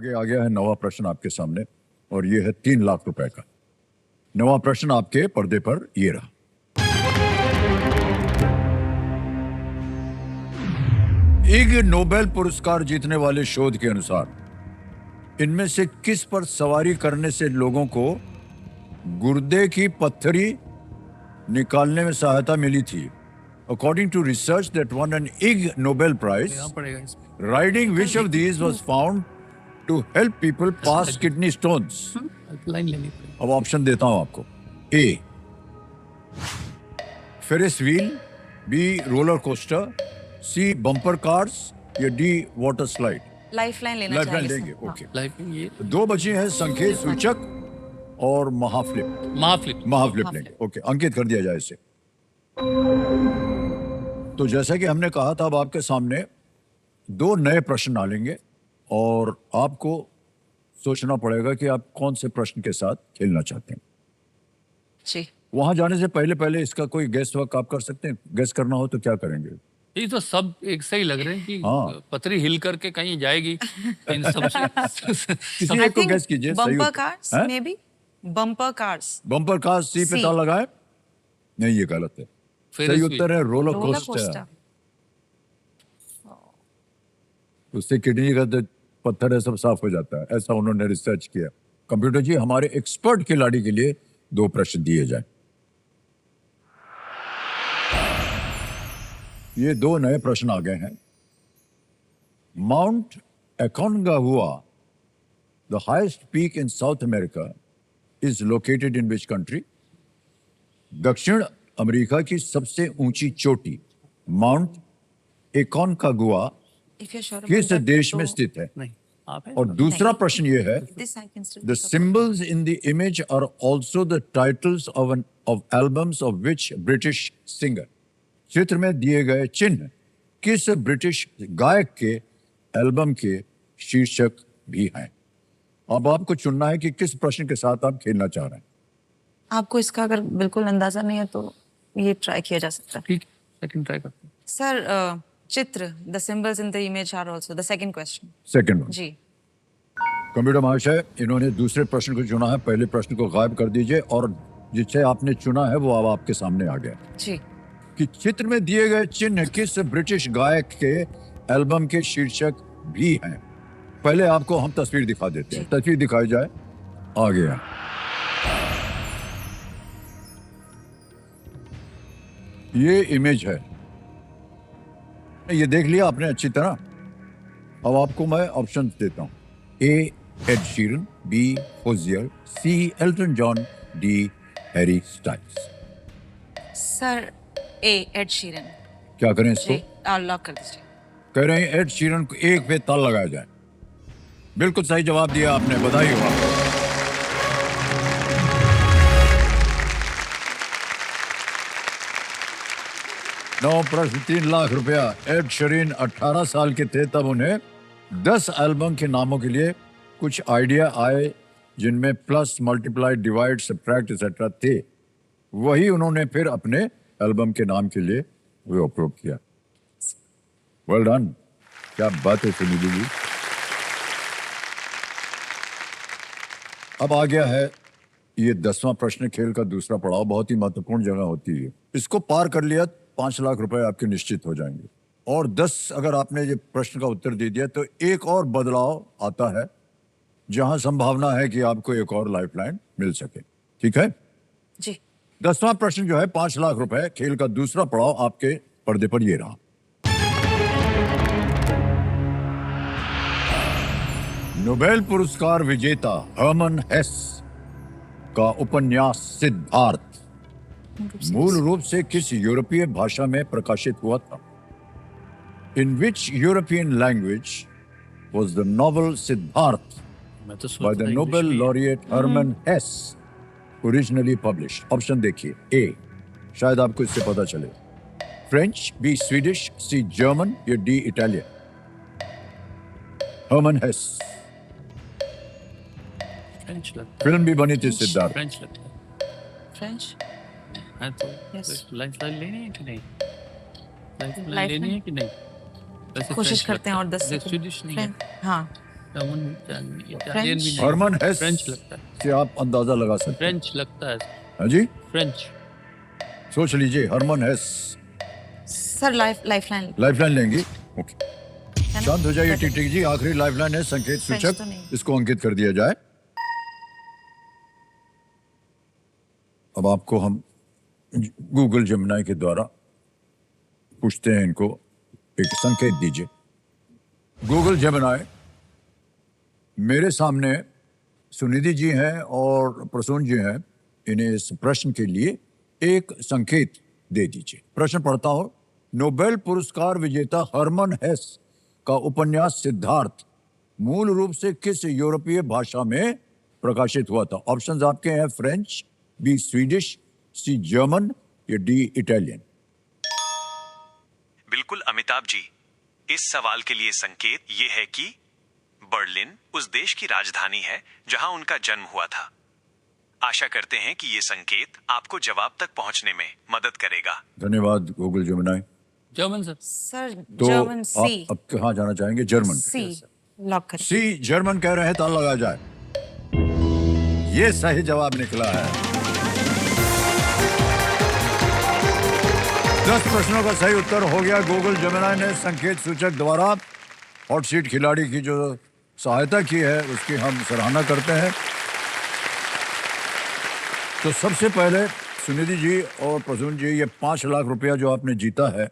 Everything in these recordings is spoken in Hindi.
आगे आ गया है नवा प्रश्न आपके सामने और ये है 3 लाख रुपए का नवा प्रश्न आपके पर्दे पर ये रहा। इग नोबेल पुरस्कार जीतने वाले शोध के अनुसार इनमें से किस पर सवारी करने से लोगों को गुर्दे की पत्थरी निकालने में सहायता मिली थी? According to research that won an Ig Nobel Prize, riding which of these was found to help people pass kidney stones? अब ऑप्शन देता हूं आपको। A, Ferris wheel, B, roller coaster, C, bumper cars या D, वाटर स्लाइड? लाइफलाइन लेना लाइफलाइन चाहिए लेंगे। सर। ओके, लाइफलाइन ये दो बचे हैं संकेत सूचक और महाफ्लिप। महाफ्लिप लेंगे। ओके, अंकित कर दिया जाए इसे। तो जैसा कि हमने कहा था, अब आपके सामने 2 नए प्रश्न डालेंगे और आपको सोचना पड़ेगा कि आप कौन से प्रश्न के साथ खेलना चाहते हैं। जी, वहां जाने से पहले इसका कोई गेस वर्क आप कर सकते हैं? गेस करना हो तो क्या करेंगे? ये तो सब एक से ही लग रहे हैं कि हाँ। पतरी हिल करके कहीं जाएगी इन सब किसी एक को गेस कीजिए। Bumper cars maybe. Bumper cars. Bumper cars सी पे ताला लगाए? नहीं, ये गलत है। सही उत्तर है रोलर कोस्टर। उससे किडनी का जो पत्थर है सब साफ हो जाता है, ऐसा उन्होंने रिसर्च किया। कंप्यूटर जी, हमारे एक्सपर्ट खिलाड़ी के लिए 2 प्रश्न दिए जाए। ये 2 नए प्रश्न आ गए हैं। Mount Aconcagua, the highest peak in South America, is located in which country? दक्षिण अमेरिका की सबसे ऊंची चोटी माउंट एकोनकागुआ किस देश में स्थित है? नहीं, आप है? और दूसरा प्रश्न ये है, the symbols in the image are also the titles of albums of which British singer? चित्र में दिए गए चिन्ह किस ब्रिटिश गायक के एल्बम के शीर्षक भी हैं? अब आपको चुनना है कि किस प्रश्न के साथ आप खेलना चाह रहे हैं। आपको इसका अगर बिल्कुल अंदाजा नहीं है तो ये ट्राई किया जा सकता है। ठीक, सेकंड ट्राई करते हैं। सर, चित्र, the symbols in the image are also the second question. Second जी। कंप्यूटर महाशय, इन्होंने दूसरे प्रश्न को चुना है। पहले प्रश्न को गायब कर दीजिए और जिसे आपने चुना है वो अब आपके सामने आ गया जी। कि चित्र में दिए गए चिन्ह किस ब्रिटिश गायक के एल्बम के शीर्षक भी हैं। पहले आपको हम तस्वीर दिखा देते हैं। तस्वीर दिखाई जाए। आ गया। ये इमेज है, ये देख लिया आपने अच्छी तरह। अब आपको मैं ऑप्शन देता हूं। A, Ed Sheeran, B, Hozier, C, Elton John, D, Harry Styles. Sir, A, Ed Sheeran. क्या करें इसको? लॉक कर दीजिए। कह रहे हैं एड शीरन को 1 पे ताला लगाया जाए। बिल्कुल सही जवाब दिया आपने, बधाई हो आपको। नौ प्रश्न 3 लाख रुपया। एड शीरन 18 साल के थे तब उन्हें 10 एल्बम के नामों के लिए कुछ आइडिया आए जिनमें plus, multiply, divide, subtract etcetera थे। वही उन्होंने फिर अपने एल्बम के नाम के लिए वो उपयोग किया। Well done. क्या बात है सुनील जी। अब आ गया है ये 10वां प्रश्न खेल का दूसरा पड़ाव। बहुत ही महत्वपूर्ण जगह होती है। इसको पार कर लिया 5 लाख रुपए आपके निश्चित हो जाएंगे। और 10 अगर आपने ये प्रश्न का उत्तर दे दिया तो एक और बदलाव आता है जहां संभावना है कि आपको एक और लाइफलाइन मिल सके। ठीक है जी। 10वां प्रश्न जो है 5 लाख रुपए, खेल का दूसरा पड़ाव आपके पर्दे पर ये रहा। नोबेल पुरस्कार विजेता हर्मन हेस का उपन्यास सिद्धार्थ मूल रूप से किस यूरोपीय भाषा में प्रकाशित हुआ था? In which European language was the novel Siddhartha by the Nobel laureate Hermann Hesse originally published? Option देखिए। ए, शायद आपको इससे पता चले, French, B Swedish, C German या D Italian? Hermann Hesse. French लगता है। फिल्म भी बनी थी सिद्धार्थ। फ्रेंच लगता है। फ्रेंच। हाँ, तो Yes. लाइफलाइन लेनी है कि नहीं? Lifeline Lifeline? लेनी है कि नहीं? वैसे कोशिश फ्रेंच करते हैं और लगता 10 है। सेकंड। स्वीडिश नहीं है। हाँ, जर्मन इटालियन भी नहीं, हरमन हेस फ्रेंच लगता है, से आप अंदाजा लगा सकते हैं। फ्रेंच लगता है, हाँ जी, फ्रेंच। सोच लीजिए, हरमन हेस। सर लाइफलाइन लाइफलाइन लेंगी? ओके, है ना? शांत हो जाइए टिक जी। आखिरी लाइफलाइन है, संकेत फ्रेंच सूचक, तो नहीं। इसको अंकित कर दिया जाए। अब आपको हम गूगल जेमिनी के द्वारा पूछते हैं, इनको एक संकेत दीजिए। गूगल जेमिनी, मेरे सामने सुनिधि जी हैं और प्रसून जी हैं, इन्हें इस प्रश्न के लिए एक संकेत दे दीजिए। प्रश्न पढ़ता हूं। नोबेल पुरस्कार विजेता हरमन हेस का उपन्यास सिद्धार्थ मूल रूप से किस यूरोपीय भाषा में प्रकाशित हुआ था? ऑप्शंस आपके हैं, French, B Swedish, C German या डी इटालियन। बिल्कुल अमिताभ जी, इस सवाल के लिए संकेत ये है कि बर्लिन उस देश की राजधानी है जहां उनका जन्म हुआ था। आशा करते हैं कि ये संकेत आपको जवाब तक पहुंचने में मदद करेगा। धन्यवाद Google Gemini. German sir. Sir तो जर्मन सी। आप अब कहाँ जाना चाहेंगे? जर्मन। सी लॉक करें। सी जर्मन कह रहे हैं, ताला लगाया जाए। ये सही जवाब निकला है। 10 प्रश्नों का सही उत्तर हो गया। गूगल जेमिनी ने संकेत सूचक द्वारा हॉट सीट खिलाड़ी की जो सहायता की है, उसकी हम सराहना करते हैं। तो सबसे पहले सुनिधि जी और प्रसून जी, ये 5 लाख रुपया जो आपने जीता है,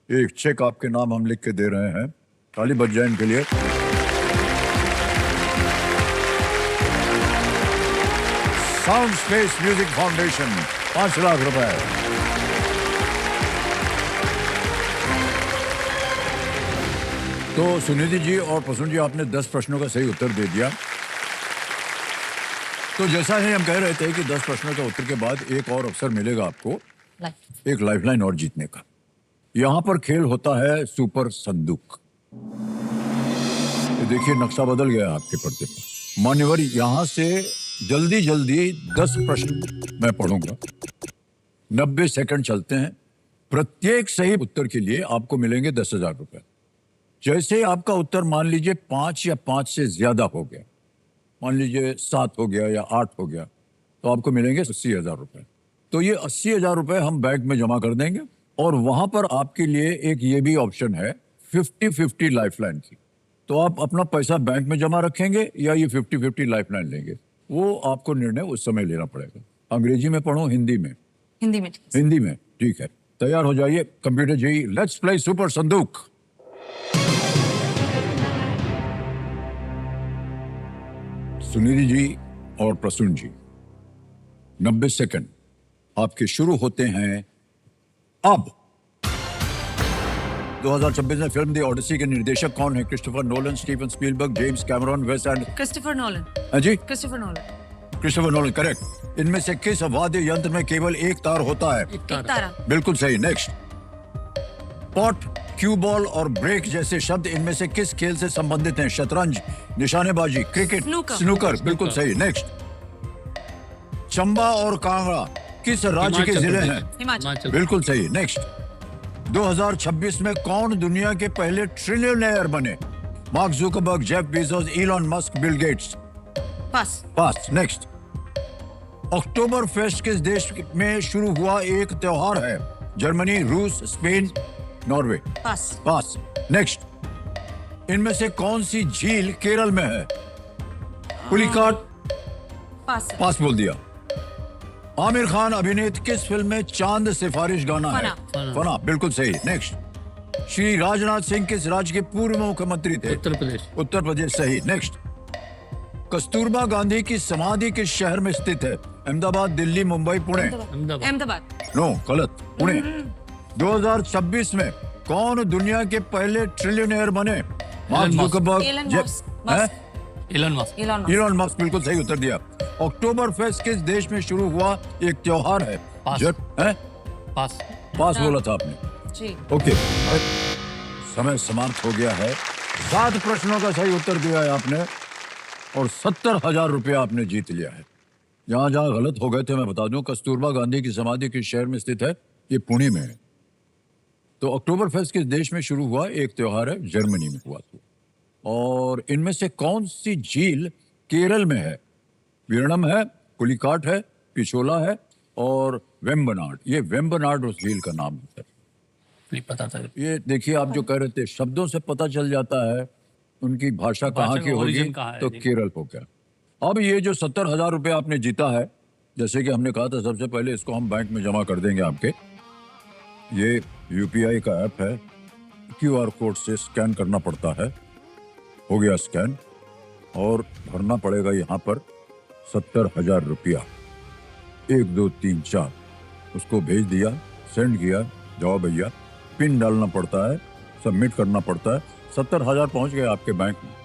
एक चेक आपके नाम हम लिख के दे रहे हैं। ताली बज जाए इनके लिए। Sound space music foundation, 5 lakh रुपए। तो सुनिधि जी और प्रसून जी, आपने 10 प्रश्नों का सही उत्तर दे दिया। तो जैसा ही हम कह रहे थे कि 10 प्रश्नों के उत्तर के बाद एक और अवसर मिलेगा आपको, एक लाइफलाइन और जीतने का। यहां पर खेल होता है सुपर संदूक। ये देखिए, नक्शा बदल गया आपके पर्दे पर। मान्यवर, यहां से जल्दी जल्दी 10 प्रश्न मैं पढ़ूंगा। 90 सेकंड चलते हैं। प्रत्येक सही उत्तर के लिए आपको मिलेंगे 10,000 रुपए। जैसे आपका उत्तर मान लीजिए 5 या 5 से ज्यादा हो गया, मान लीजिए 7 हो गया या 8 हो गया, तो आपको मिलेंगे 80,000 रुपए। तो ये 80,000 रुपए हम बैंक में जमा कर देंगे। और वहां पर आपके लिए एक ये भी ऑप्शन है 50-50 लाइफलाइन की। तो आप अपना पैसा बैंक में जमा रखेंगे या ये 50-50 लाइफलाइन लेंगे, वो आपको निर्णय उस समय लेना पड़ेगा। अंग्रेजी में पढ़ो, हिंदी में? हिंदी में। हिंदी में, ठीक है। तैयार हो जाइए कंप्यूटर जी, let's play super Sandook. Sunidhi जी और प्रसून जी, 90 सेकंड आपके शुरू होते हैं अब। 2026 में फिल्म द ओडिसी के निर्देशक कौन है? Christopher Nolan, Steven Spielberg, James Cameron, Wes एंड। Christopher Nolan. हाँ जी, Christopher Nolan. Christopher Nolan correct. इनमें से किस वाद्य यंत्र में केवल एक तार होता है? एक तारा। बिल्कुल सही। नेक्स्ट। पॉट, क्यू बॉल और ब्रेक जैसे शब्द इनमें से किस खेल से संबंधित हैं? शतरंज, निशानेबाजी, क्रिकेट, स्नूकर। बिल्कुल सही। नेक्स्ट। चंबा और कांगड़ा किस राज्य के जिले हैं? हिमाचल। बिल्कुल सही। नेक्स्ट। 2026 में कौन दुनिया के पहले ट्रिलियनेयर बने? Mark Zuckerberg, Jeff Bezos, Elon Musk, Bill Gates. Pass. Pass. Next. Oktoberfest किस देश में शुरू हुआ एक त्योहार है? जर्मनी, रूस, स्पेन, नॉर्वे। पास। पास। नेक्स्ट। इनमें से कौन सी झील केरल में है? पुलिकाट। पास। पास बोल दिया। आमिर खान अभिनीत किस फिल्म में चांद सिफारिश गाना है? फना। बिल्कुल सही। नेक्स्ट। श्री राजनाथ सिंह किस राज्य के पूर्व मुख्यमंत्री थे? उत्तर प्रदेश। उत्तर प्रदेश। सही। नेक्स्ट। कस्तूरबा गांधी की समाधि किस शहर में स्थित है? अहमदाबाद, दिल्ली, मुंबई, पुणे। अहमदाबाद। नो, गलत। पुणे। 2026 में कौन दुनिया के पहले ट्रिलियनेयर बने? Mark Zuckerberg, Elon Musk. बिल्कुल सही उत्तर दिया। अक्टूबर फेस्ट किस देश में शुरू हुआ एक त्योहार है? पास। पास बोला था आपने जी। ओके। समय समाप्त हो गया है। 7 प्रश्नों का सही उत्तर दिया है आपने और 70,000 रुपया आपने जीत लिया है। जहां जहां गलत हो गए थे मैं बता दूं, कस्तूरबा गांधी की समाधि किस शहर में स्थित है? ये पुणे में है। तो अक्टूबर फेस्ट किस देश में शुरू हुआ एक त्योहार है? जर्मनी में हुआ था। और इनमें से कौन सी झील केरल में है? वीरणम है, पुलिकाट है, पिछोला है और वेम्बनाड। ये वेम्बनाड उस झील का नाम है। नहीं पता था। ये देखिए, आप जो कह रहे थे शब्दों से पता चल जाता है उनकी भाषा कहाँ भाषा की का होगी, origin कहाँ है, तो जी। केरल हो गया। अब ये जो 70,000 रुपये आपने जीता है, जैसे कि हमने कहा था सबसे पहले इसको हम बैंक में जमा कर देंगे आपके। ये यूपीआई का ऐप है, क्यूआर कोड से स्कैन करना पड़ता है। हो गया स्कैन, और भरना पड़ेगा यहाँ पर 70,000 रुपया। 1 2 3 4 उसको भेज दिया, सेंड किया, जाओ भैया। पिन डालना पड़ता है, सबमिट करना पड़ता है। 70,000 पहुंच गए आपके बैंक में।